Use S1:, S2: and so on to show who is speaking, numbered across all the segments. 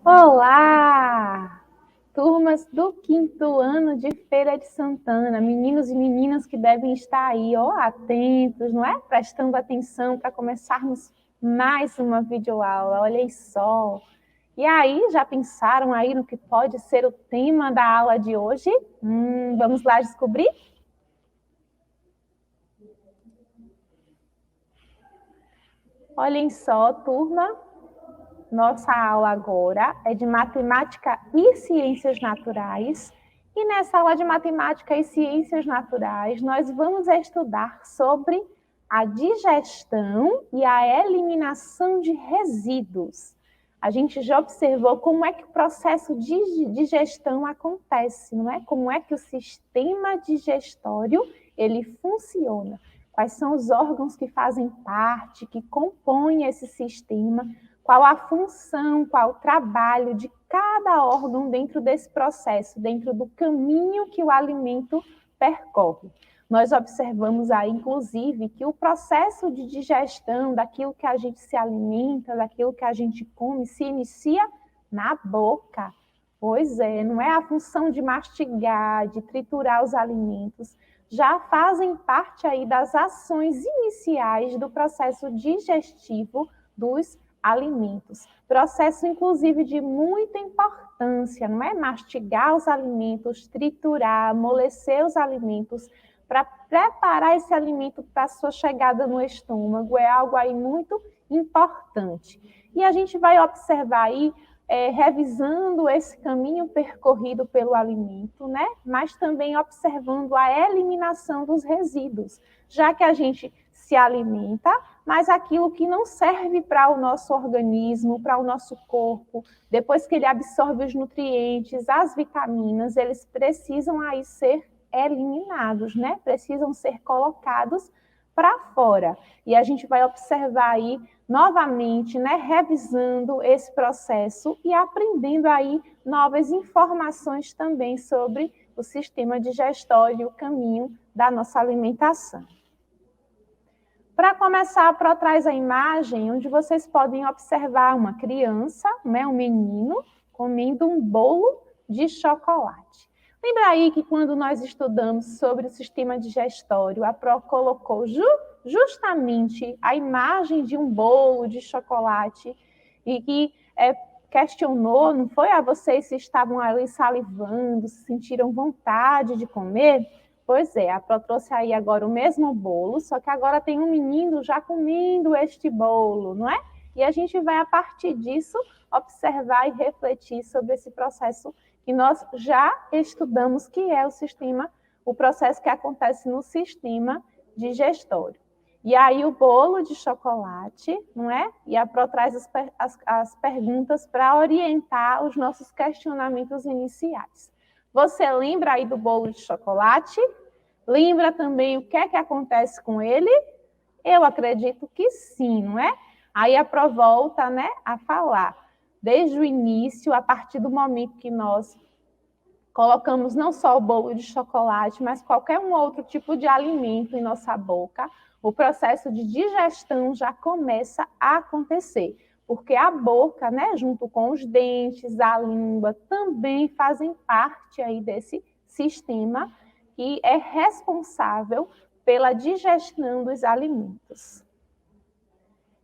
S1: Olá, turmas do 5º ano de Feira de Santana, meninos e meninas que devem estar aí, atentos, não é? Prestando atenção para começarmos mais uma videoaula, olha aí só. E aí, já pensaram aí no que pode ser o tema da aula de hoje? Vamos lá descobrir? Olhem só, turma. Nossa aula agora é de matemática e ciências naturais. E nessa aula de matemática e ciências naturais, nós vamos estudar sobre a digestão e a eliminação de resíduos. A gente já observou como é que o processo de digestão acontece, não é? Como é que o sistema digestório ele funciona. Quais são os órgãos que fazem parte, que compõem esse sistema, qual a função, qual o trabalho de cada órgão dentro desse processo, dentro do caminho que o alimento percorre. Nós observamos aí, inclusive, que o processo de digestão daquilo que a gente se alimenta, daquilo que a gente come, se inicia na boca. Pois é, não é a função de mastigar, de triturar os alimentos, já fazem parte aí das ações iniciais do processo digestivo dos alimentos. Processo, inclusive, de muita importância, não é? Mastigar os alimentos, triturar, amolecer os alimentos, para preparar esse alimento para a sua chegada no estômago, é algo aí muito importante. E a gente vai observar aí, revisando esse caminho percorrido pelo alimento, né? Mas também observando a eliminação dos resíduos, já que a gente se alimenta, mas aquilo que não serve para o nosso organismo, para o nosso corpo, depois que ele absorve os nutrientes, as vitaminas, eles precisam aí ser eliminados, né? Precisam ser colocados para fora. E a gente vai observar aí novamente, né, revisando esse processo e aprendendo aí novas informações também sobre o sistema digestório e o caminho da nossa alimentação. Para começar, por trás a imagem, onde vocês podem observar uma criança, né, um menino, comendo um bolo de chocolate. Lembra aí que quando nós estudamos sobre o sistema digestório, a Pro colocou justamente a imagem de um bolo de chocolate e que questionou, não foi? Vocês se estavam ali salivando, se sentiram vontade de comer? Pois é, a Pro trouxe aí agora o mesmo bolo, só que agora tem um menino já comendo este bolo, não é? E a gente vai, a partir disso, observar e refletir sobre esse processo que nós já estudamos, que é o processo que acontece no sistema digestório. E aí o bolo de chocolate, não é? E a Pro traz as perguntas para orientar os nossos questionamentos iniciais. Você lembra aí do bolo de chocolate? Lembra também o que é que acontece com ele? Eu acredito que sim, não é? Aí a Pro volta, né, a falar. Desde o início, a partir do momento que nós colocamos não só o bolo de chocolate, mas qualquer um outro tipo de alimento em nossa boca, o processo de digestão já começa a acontecer. Porque a boca, né, junto com os dentes, a língua, também fazem parte aí desse sistema que é responsável pela digestão dos alimentos.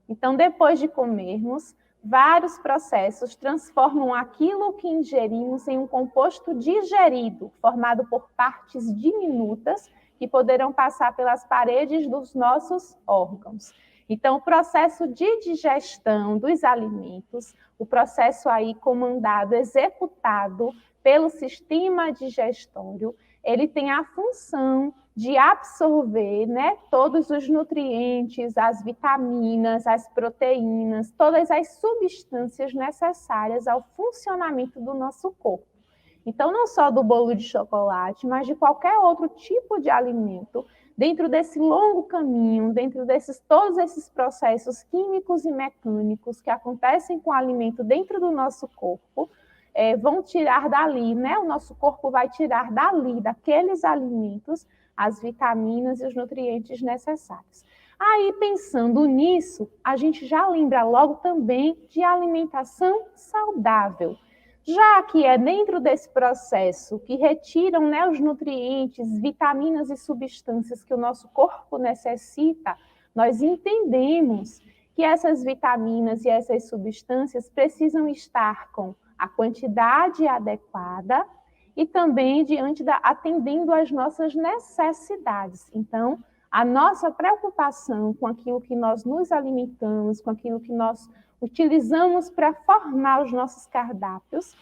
S1: Então, depois de comermos, vários processos transformam aquilo que ingerimos em um composto digerido, formado por partes diminutas que poderão passar pelas paredes dos nossos órgãos. Então, o processo de digestão dos alimentos, o processo aí comandado, executado pelo sistema digestório, ele tem a função de absorver, né, todos os nutrientes, as vitaminas, as proteínas, todas as substâncias necessárias ao funcionamento do nosso corpo. Então, não só do bolo de chocolate, mas de qualquer outro tipo de alimento, dentro desse longo caminho, dentro todos esses processos químicos e mecânicos que acontecem com o alimento dentro do nosso corpo, vão tirar dali, né? O nosso corpo vai tirar dali, daqueles alimentos, as vitaminas e os nutrientes necessários. Aí, pensando nisso, a gente já lembra logo também de alimentação saudável, já que é dentro desse processo que retiram, né, os nutrientes, vitaminas e substâncias que o nosso corpo necessita, nós entendemos que essas vitaminas e essas substâncias precisam estar com a quantidade adequada e também atendendo às nossas necessidades. Então, a nossa preocupação com aquilo que nós nos alimentamos, com aquilo que nós utilizamos para formar os nossos cardápios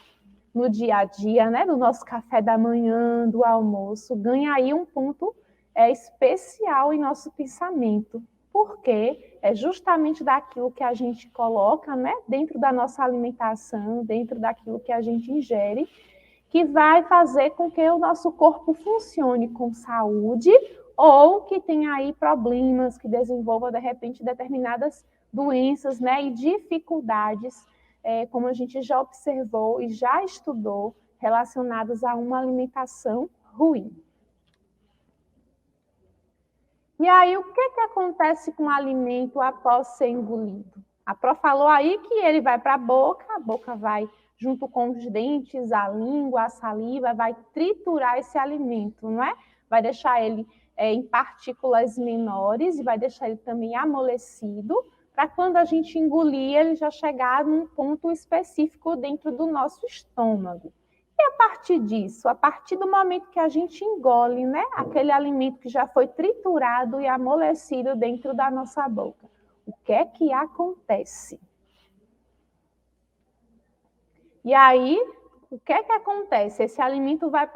S1: no dia a dia, né, do nosso café da manhã, do almoço, ganha aí um ponto especial em nosso pensamento, porque é justamente daquilo que a gente coloca, né, dentro da nossa alimentação, dentro daquilo que a gente ingere, que vai fazer com que o nosso corpo funcione com saúde ou que tenha aí problemas, que desenvolva, de repente, determinadas doenças, né, e dificuldades, como a gente já observou e já estudou, relacionadas a uma alimentação ruim. E aí, o que acontece com o alimento após ser engolido? A Pro falou aí que ele vai para a boca vai junto com os dentes, a língua, a saliva, vai triturar esse alimento, não é? Vai deixar ele em partículas menores e vai deixar ele também amolecido, para quando a gente engolir, ele já chegar num ponto específico dentro do nosso estômago. E a partir disso, a partir do momento que a gente engole, né, aquele alimento que já foi triturado e amolecido dentro da nossa boca, o que é que acontece? E aí, o que é que acontece? Esse alimento vai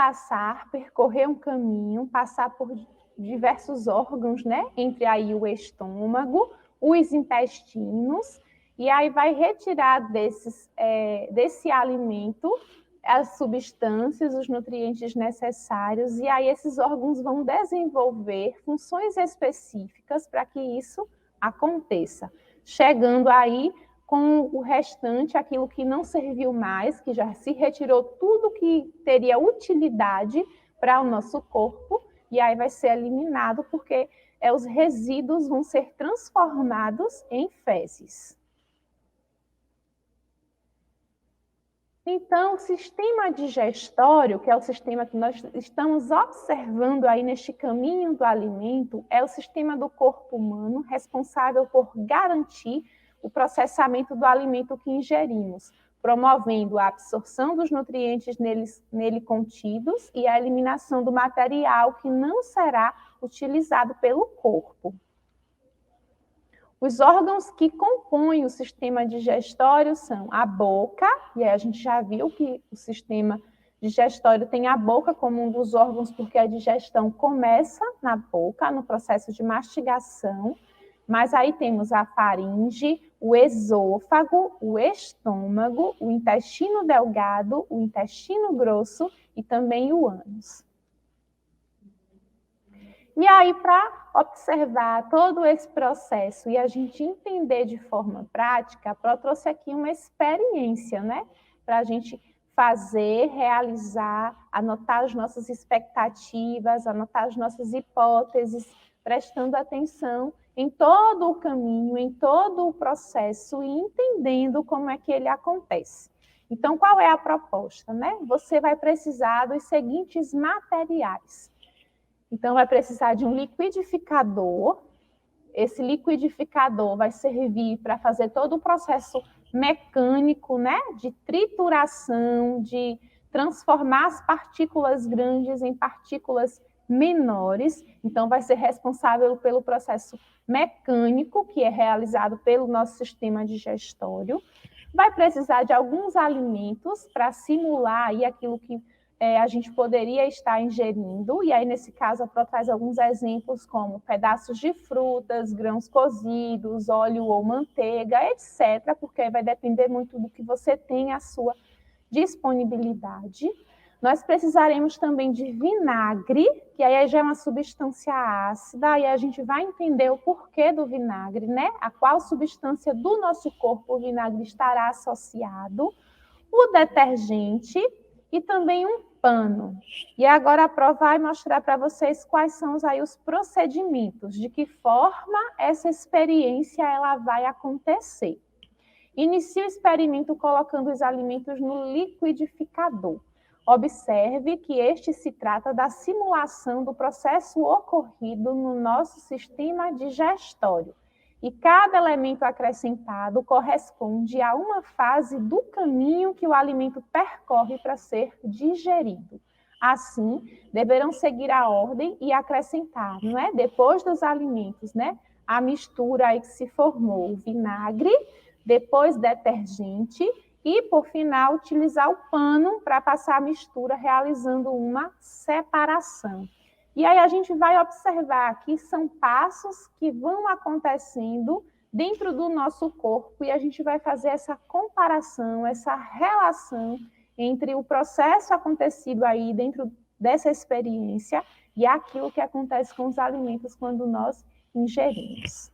S1: percorrer um caminho, passar por diversos órgãos, né? Entre aí o estômago, os intestinos, e aí vai retirar desse alimento as substâncias, os nutrientes necessários, e aí esses órgãos vão desenvolver funções específicas para que isso aconteça, chegando aí com o restante, aquilo que não serviu mais, que já se retirou tudo que teria utilidade para o nosso corpo, e aí vai ser eliminado, porque os resíduos vão ser transformados em fezes. Então, o sistema digestório, que é o sistema que nós estamos observando aí neste caminho do alimento, é o sistema do corpo humano responsável por garantir o processamento do alimento que ingerimos, promovendo a absorção dos nutrientes nele contidos e a eliminação do material que não será utilizado pelo corpo. Os órgãos que compõem o sistema digestório são a boca, e aí a gente já viu que o sistema digestório tem a boca como um dos órgãos, porque a digestão começa na boca, no processo de mastigação, mas aí temos a faringe, o esôfago, o estômago, o intestino delgado, o intestino grosso e também o ânus. E aí, para observar todo esse processo e a gente entender de forma prática, a Pro trouxe aqui uma experiência, né? Para a gente fazer, realizar, anotar as nossas expectativas, anotar as nossas hipóteses, prestando atenção em todo o caminho, em todo o processo e entendendo como é que ele acontece. Então, qual é a proposta, né? Você vai precisar dos seguintes materiais. Então, vai precisar de um liquidificador. Esse liquidificador vai servir para fazer todo o processo mecânico, né, de trituração, de transformar as partículas grandes em partículas menores. Então, vai ser responsável pelo processo mecânico, que é realizado pelo nosso sistema digestório. Vai precisar de alguns alimentos para simular aí aquilo que a gente poderia estar ingerindo, e aí nesse caso a Pro traz alguns exemplos como pedaços de frutas, grãos cozidos, óleo ou manteiga, etc., porque vai depender muito do que você tem à sua disponibilidade. Nós precisaremos também de vinagre, que aí já é uma substância ácida, e a gente vai entender o porquê do vinagre, né? A qual substância do nosso corpo o vinagre estará associado. O detergente e também um pano. E agora a Pro vai mostrar para vocês quais são aí os procedimentos, de que forma essa experiência ela vai acontecer. Inicie o experimento colocando os alimentos no liquidificador. Observe que este se trata da simulação do processo ocorrido no nosso sistema digestório. E cada elemento acrescentado corresponde a uma fase do caminho que o alimento percorre para ser digerido. Assim, deverão seguir a ordem e acrescentar, não é? Depois dos alimentos, né? A mistura aí que se formou, o vinagre, depois detergente e, por final, utilizar o pano para passar a mistura, realizando uma separação. E aí a gente vai observar que são passos que vão acontecendo dentro do nosso corpo e a gente vai fazer essa comparação, essa relação entre o processo acontecido aí dentro dessa experiência e aquilo que acontece com os alimentos quando nós ingerimos.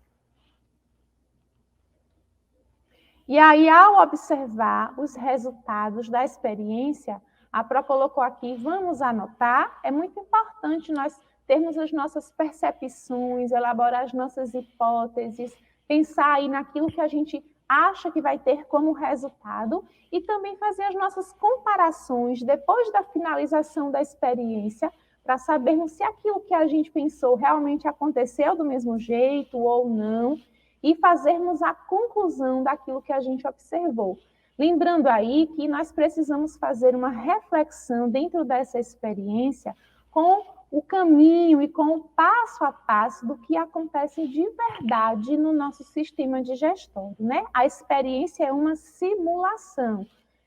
S1: E aí, ao observar os resultados da experiência, a Pro colocou aqui, vamos anotar. É muito importante nós termos as nossas percepções, elaborar as nossas hipóteses, pensar aí naquilo que a gente acha que vai ter como resultado e também fazer as nossas comparações depois da finalização da experiência para sabermos se aquilo que a gente pensou realmente aconteceu do mesmo jeito ou não e fazermos a conclusão daquilo que a gente observou. Lembrando aí que nós precisamos fazer uma reflexão dentro dessa experiência com o caminho e com o passo a passo do que acontece de verdade no nosso sistema digestório, né? A experiência é uma simulação,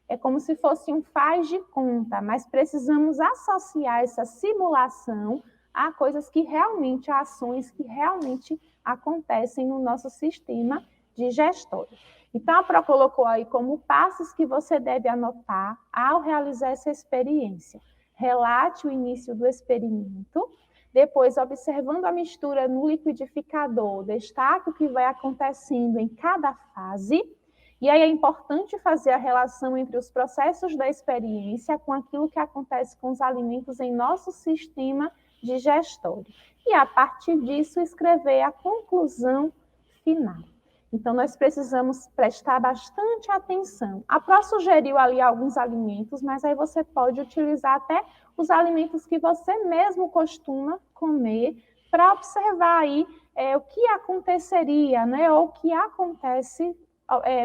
S1: é como se fosse um faz de conta, mas precisamos associar essa simulação a coisas que realmente, a ações que realmente acontecem no nosso sistema digestório. Então, a Pro colocou aí como passos que você deve anotar ao realizar essa experiência. Relate o início do experimento, depois, observando a mistura no liquidificador, destaque o que vai acontecendo em cada fase, e aí é importante fazer a relação entre os processos da experiência com aquilo que acontece com os alimentos em nosso sistema digestório. E, a partir disso, escrever a conclusão final. Então, nós precisamos prestar bastante atenção. A Pro sugeriu ali alguns alimentos, mas aí você pode utilizar até os alimentos que você mesmo costuma comer para observar aí o que aconteceria, né? Ou o que acontece,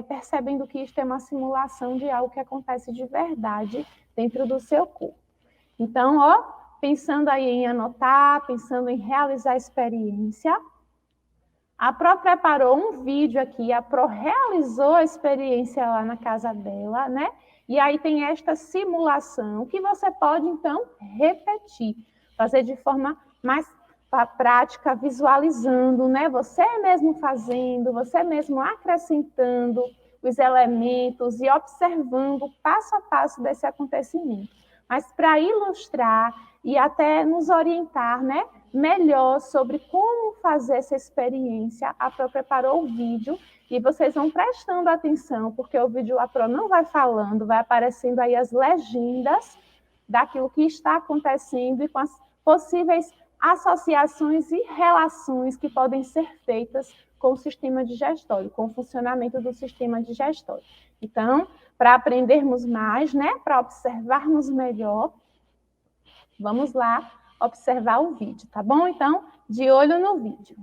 S1: percebendo que isto é uma simulação de algo que acontece de verdade dentro do seu corpo. Então, pensando aí em anotar, pensando em realizar a experiência, a Pro preparou um vídeo aqui, a Pro realizou a experiência lá na casa dela, né? E aí tem esta simulação que você pode, então, repetir, fazer de forma mais prática, visualizando, né? Você mesmo fazendo, você mesmo acrescentando os elementos e observando passo a passo desse acontecimento. Mas para ilustrar e até nos orientar, né, melhor sobre como fazer essa experiência, a Pro preparou o vídeo e vocês vão prestando atenção, porque o vídeo a Pro não vai falando, vai aparecendo aí as legendas daquilo que está acontecendo e com as possíveis associações e relações que podem ser feitas com o sistema digestório, com o funcionamento do sistema digestório. Então, para aprendermos mais, né, para observarmos melhor, vamos lá observar o vídeo, tá bom? Então, de olho no vídeo.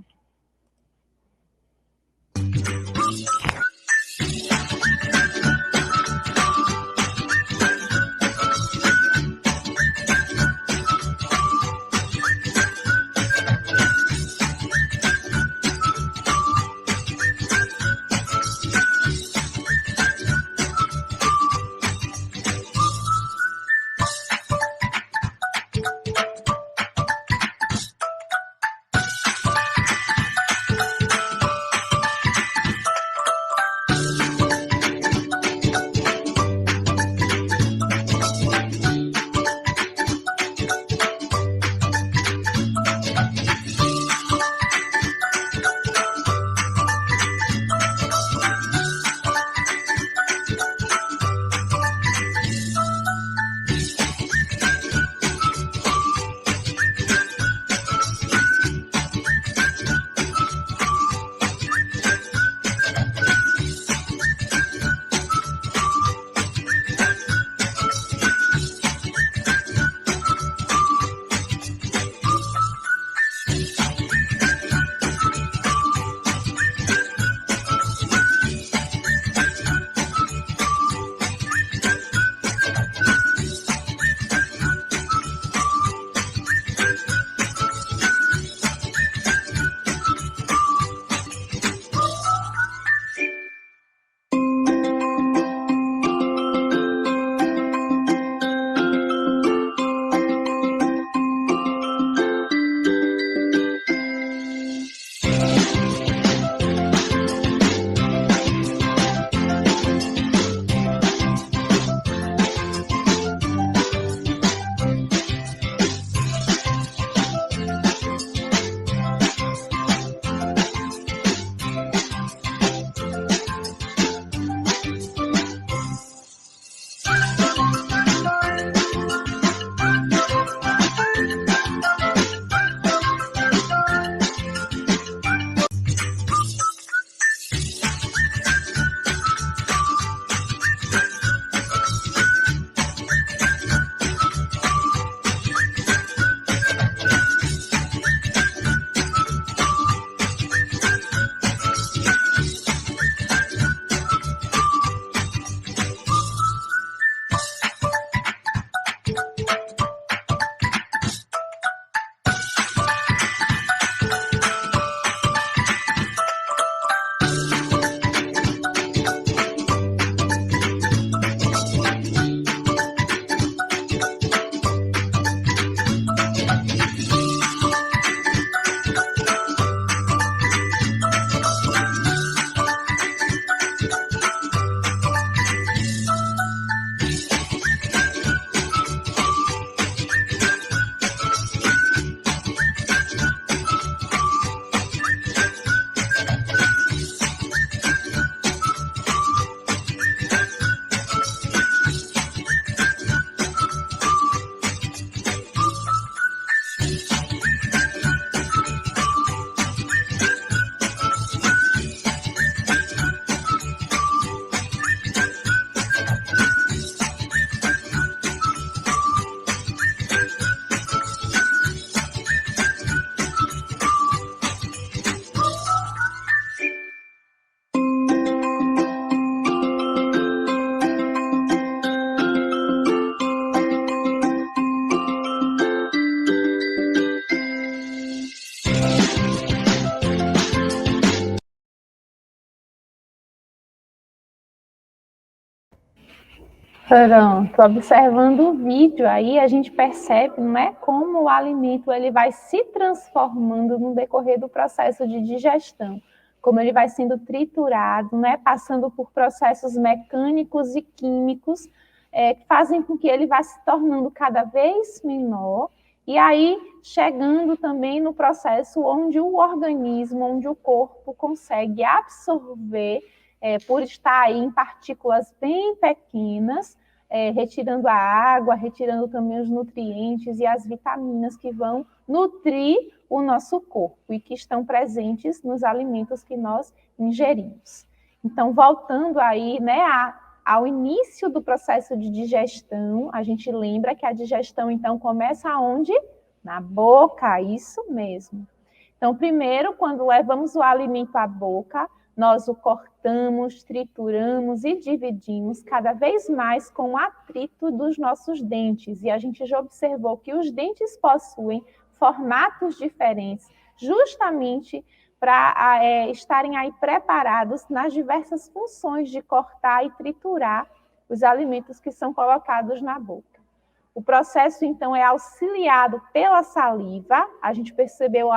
S1: Pronto, observando o vídeo aí, a gente percebe, não é, como o alimento ele vai se transformando no decorrer do processo de digestão, como ele vai sendo triturado, né, passando por processos mecânicos e químicos, que fazem com que ele vá se tornando cada vez menor, e aí chegando também no processo onde o organismo, onde o corpo consegue absorver, por estar aí em partículas bem pequenas, retirando a água, retirando também os nutrientes e as vitaminas que vão nutrir o nosso corpo e que estão presentes nos alimentos que nós ingerimos. Então, voltando aí, né, ao início do processo de digestão, a gente lembra que a digestão, então, começa aonde? Na boca, isso mesmo. Então, primeiro, quando levamos o alimento à boca, nós o cortamos, trituramos e dividimos cada vez mais com o atrito dos nossos dentes. E a gente já observou que os dentes possuem formatos diferentes, justamente para estarem aí preparados nas diversas funções de cortar e triturar os alimentos que são colocados na boca. O processo, então, é auxiliado pela saliva. A gente percebeu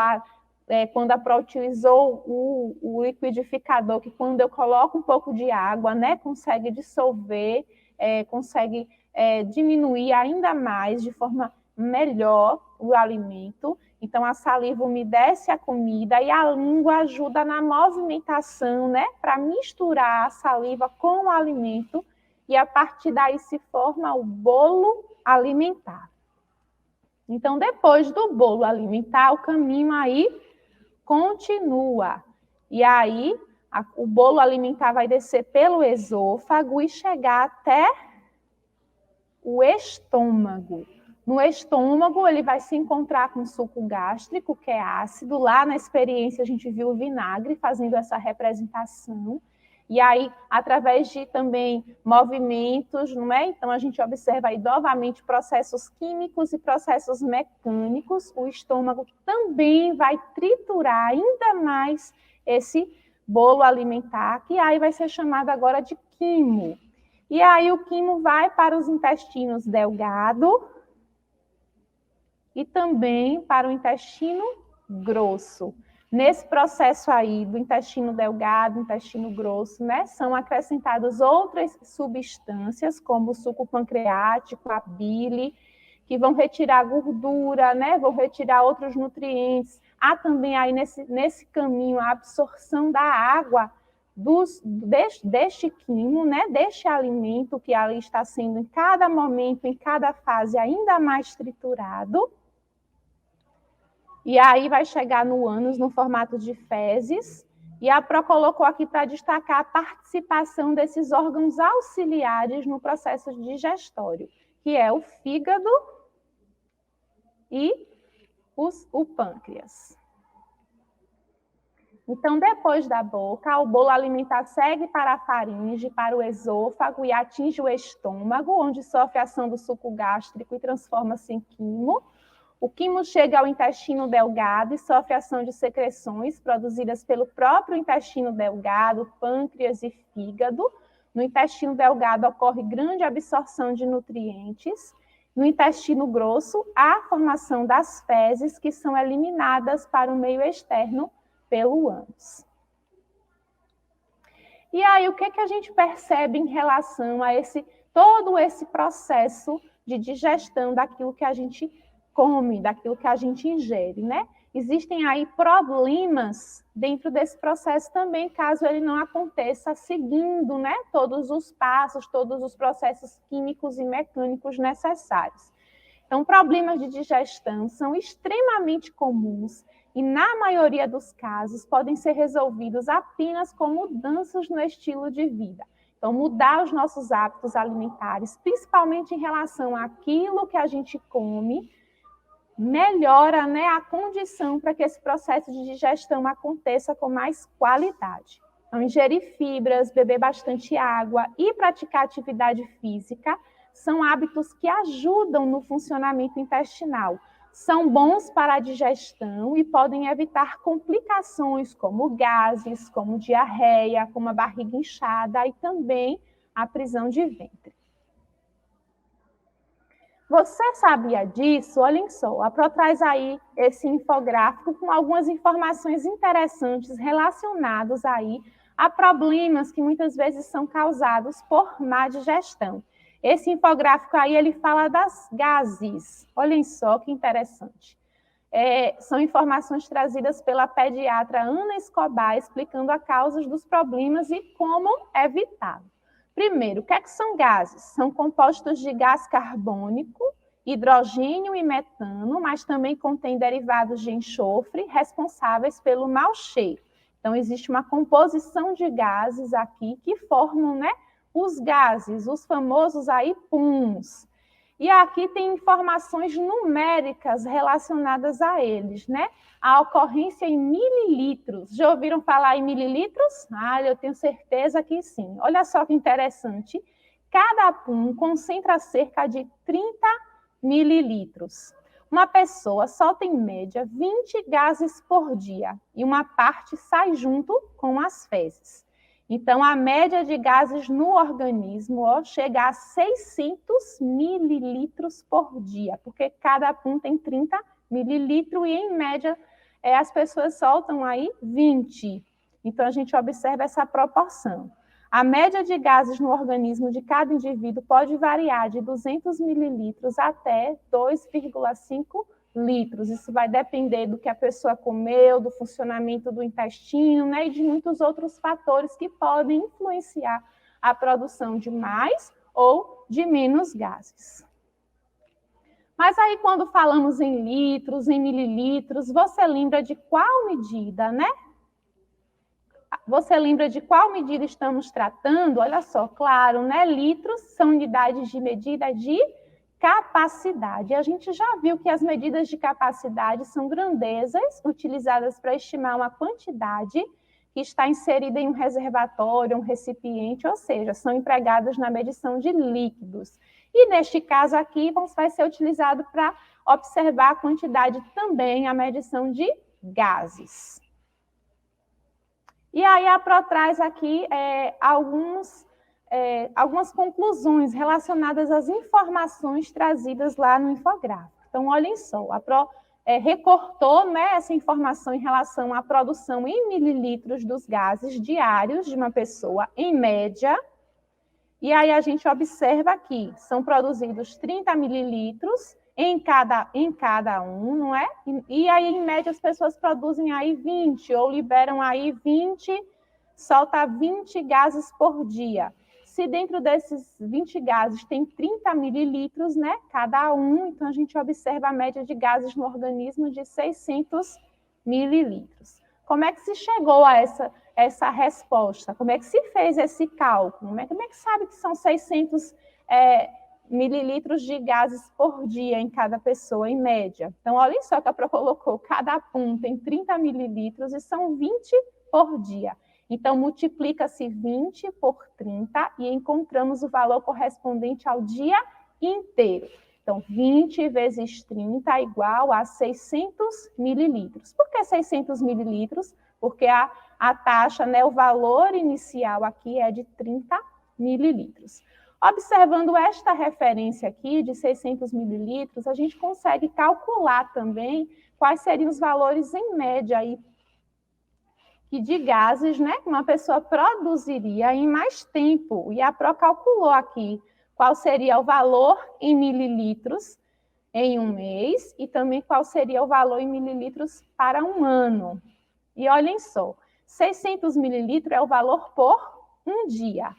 S1: quando a Pro utilizou o liquidificador, que quando eu coloco um pouco de água, né, consegue dissolver, consegue diminuir ainda mais, de forma melhor, o alimento. Então, a saliva umedece a comida e a língua ajuda na movimentação, né, para misturar a saliva com o alimento, e a partir daí se forma o bolo alimentar. Então, depois do bolo alimentar, o caminho aí continua. E aí, o bolo alimentar vai descer pelo esôfago e chegar até o estômago. No estômago, ele vai se encontrar com suco gástrico, que é ácido. Lá na experiência, a gente viu o vinagre fazendo essa representação. E aí, através de também movimentos, não é? Então, a gente observa aí novamente processos químicos e processos mecânicos. O estômago também vai triturar ainda mais esse bolo alimentar, que aí vai ser chamado agora de quimo. E aí, o quimo vai para os intestinos delgado e também para o intestino grosso. Nesse processo aí do intestino delgado, intestino grosso, né, são acrescentadas outras substâncias, como o suco pancreático, a bile, que vão retirar gordura, né, vão retirar outros nutrientes. Há também aí nesse caminho a absorção da água deste quimo, né, deste alimento que ali está sendo em cada momento, em cada fase, ainda mais triturado. E aí vai chegar no ânus no formato de fezes. E a Pro colocou aqui para destacar a participação desses órgãos auxiliares no processo digestório, que é o fígado e o pâncreas. Então, depois da boca, o bolo alimentar segue para a faringe, para o esôfago e atinge o estômago, onde sofre a ação do suco gástrico e transforma-se em quimo. O quimo chega ao intestino delgado e sofre ação de secreções produzidas pelo próprio intestino delgado, pâncreas e fígado. No intestino delgado ocorre grande absorção de nutrientes. No intestino grosso, há a formação das fezes, que são eliminadas para o meio externo pelo ânus. E aí, o que a gente percebe em relação a todo esse processo de digestão daquilo que a gente come, daquilo que a gente ingere, né? Existem aí problemas dentro desse processo também, caso ele não aconteça seguindo, né, todos os passos, todos os processos químicos e mecânicos necessários. Então, problemas de digestão são extremamente comuns e, na maioria dos casos, podem ser resolvidos apenas com mudanças no estilo de vida. Então, mudar os nossos hábitos alimentares, principalmente em relação àquilo que a gente come, melhora, né, a condição para que esse processo de digestão aconteça com mais qualidade. Então, ingerir fibras, beber bastante água e praticar atividade física são hábitos que ajudam no funcionamento intestinal. São bons para a digestão e podem evitar complicações como gases, como diarreia, como a barriga inchada e também a prisão de ventre. Você sabia disso? Olhem só, a Pro traz aí esse infográfico com algumas informações interessantes relacionadas aí a problemas que muitas vezes são causados por má digestão. Esse infográfico aí, ele fala das gases. Olhem só que interessante. São informações trazidas pela pediatra Ana Escobar, explicando as causas dos problemas e como evitá-los. Primeiro, o que é que são gases? São compostos de gás carbônico, hidrogênio e metano, mas também contém derivados de enxofre responsáveis pelo mau cheiro. Então, existe uma composição de gases aqui que formam, né, os gases, os famosos aí PUMs. E aqui tem informações numéricas relacionadas a eles, né? A ocorrência em mililitros. Já ouviram falar em mililitros? Ah, eu tenho certeza que sim. Olha só que interessante. Cada PUM concentra cerca de 30 mililitros. Uma pessoa solta em média 20 gases por dia e uma parte sai junto com as fezes. Então, a média de gases no organismo chega a 600 mililitros por dia, porque cada PUM tem 30 mililitros e, em média, as pessoas soltam aí 20. Então, a gente observa essa proporção. A média de gases no organismo de cada indivíduo pode variar de 200 mililitros até 2,5 litros. Isso vai depender do que a pessoa comeu, do funcionamento do intestino, né, e de muitos outros fatores que podem influenciar a produção de mais ou de menos gases. Mas aí, quando falamos em litros, em mililitros, você lembra de qual medida, né? Você lembra de qual medida estamos tratando? Olha só, claro, né? Litros são unidades de medida de capacidade. A gente já viu que as medidas de capacidade são grandezas utilizadas para estimar uma quantidade que está inserida em um reservatório, um recipiente, ou seja, são empregadas na medição de líquidos. E neste caso aqui, vai ser utilizado para observar a quantidade também, a medição de gases. E aí a Pro traz aqui algumas conclusões relacionadas às informações trazidas lá no infográfico. Então, olhem só, a Pro recortou, né, essa informação em relação à produção em mililitros dos gases diários de uma pessoa, em média. E aí a gente observa aqui, são produzidos 30 mililitros em cada um, não é? E aí, em média, as pessoas produzem aí 20, ou liberam aí 20, solta 20 gases por dia. Se dentro desses 20 gases tem 30 mililitros, né, cada um, então a gente observa a média de gases no organismo de 600 mililitros. Como é que se chegou a essa resposta? Como é que se fez esse cálculo? Como é que sabe que são 600 mililitros de gases por dia em cada pessoa, em média? Então, olha só que a Pro colocou, cada PUM tem 30 mililitros e são 20 por dia. Então, multiplica-se 20 por 30 e encontramos o valor correspondente ao dia inteiro. Então, 20 vezes 30 é igual a 600 mililitros. Por que 600 mililitros? Porque a taxa, né, o valor inicial aqui é de 30 mililitros. Observando esta referência aqui de 600 mililitros, a gente consegue calcular também quais seriam os valores em média aí de gases, né, que uma pessoa produziria em mais tempo. E a Pro calculou aqui qual seria o valor em mililitros em um mês e também qual seria o valor em mililitros para um ano. E olhem só, 600 mililitros é o valor por um dia.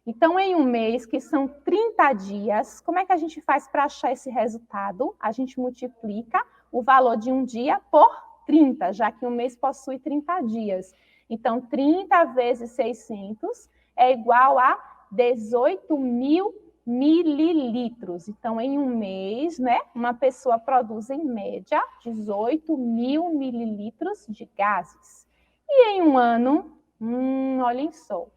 S1: Então, em um mês, que são 30 dias, como é que a gente faz para achar esse resultado? A gente multiplica o valor de um dia por 30, já que um mês possui 30 dias. Então, 30 vezes 600 é igual a 18 mil mililitros. Então, em um mês, né, uma pessoa produz, em média, 18 mil mililitros de gases. E em um ano, olhem só,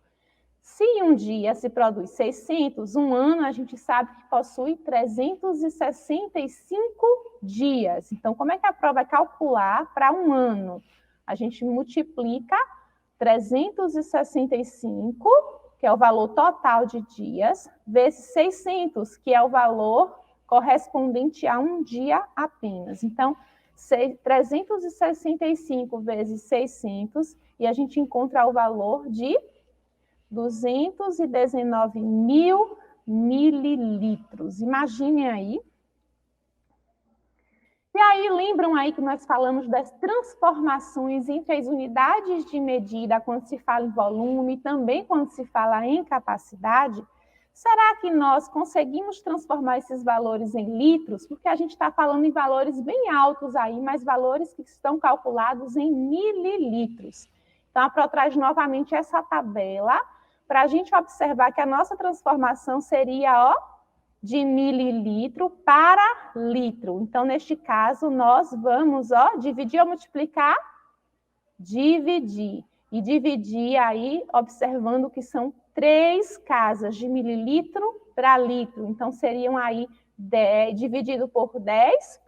S1: se um dia se produz 600, um ano a gente sabe que possui 365 dias. Então, como é que a Pro vai calcular para um ano? A gente multiplica 365, que é o valor total de dias, vezes 600, que é o valor correspondente a um dia apenas. Então, 365 vezes 600, e a gente encontra o valor de 219 mil mililitros. Imaginem aí. E aí, lembram aí que nós falamos das transformações entre as unidades de medida quando se fala em volume e também quando se fala em capacidade? Será que nós conseguimos transformar esses valores em litros? Porque a gente está falando em valores bem altos aí, mas valores que estão calculados em mililitros. Então, a Pro traz novamente essa tabela para a gente observar que a nossa transformação seria, de mililitro para litro. Então, neste caso, nós vamos, dividir ou multiplicar? Dividir. E dividir aí, observando que são 3 casas de mililitro para litro. Então, seriam aí 10, dividido por 10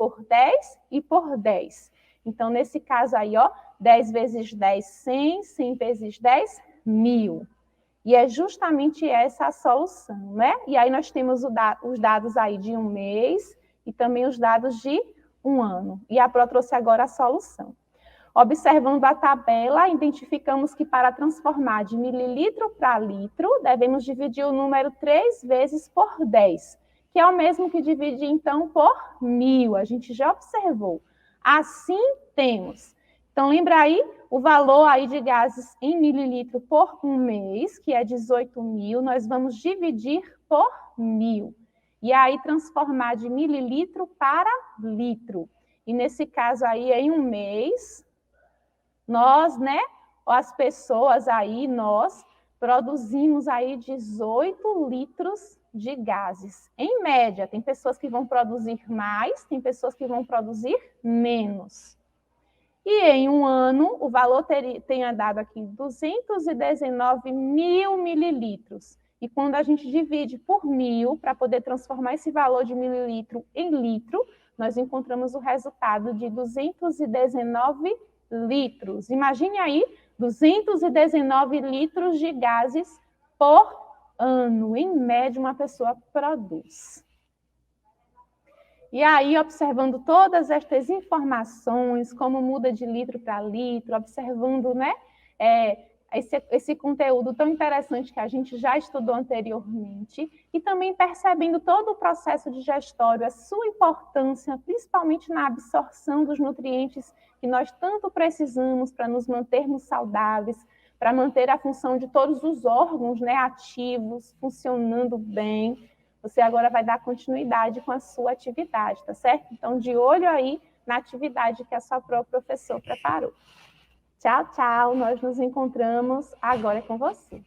S1: e por 10. Então, nesse caso aí, 10 vezes 10, 100, 100 vezes 10, 1000. E é justamente essa a solução, né? E aí nós temos os dados aí de um mês e também os dados de um ano. E a Pro trouxe agora a solução. Observando a tabela, identificamos que para transformar de mililitro para litro, devemos dividir o número 3 vezes por 10, que é o mesmo que dividir, então, por 1000. A gente já observou. Assim, temos. Então, lembra aí o valor aí de gases em mililitro por um mês, que é 18.000, nós vamos dividir por 1000. E aí, transformar de mililitro para litro. E nesse caso aí, em um mês, nós, as pessoas aí, nós produzimos aí 18 litros de gases. Em média, tem pessoas que vão produzir mais, tem pessoas que vão produzir menos. E em um ano, o valor tenha dado aqui 219 mil mililitros. E quando a gente divide por 1000, para poder transformar esse valor de mililitro em litro, nós encontramos o resultado de 219 litros. Imagine aí, 219 litros de gases por ano. Em média, uma pessoa produz. E aí, observando todas estas informações, como muda de litro para litro, observando, esse conteúdo tão interessante que a gente já estudou anteriormente, e também percebendo todo o processo digestório, a sua importância, principalmente na absorção dos nutrientes que nós tanto precisamos para nos mantermos saudáveis, para manter a função de todos os órgãos, ativos, funcionando bem. Você agora vai dar continuidade com a sua atividade, tá certo? Então, de olho aí na atividade que a sua própria professora preparou. Tchau, tchau. Nós nos encontramos agora com você.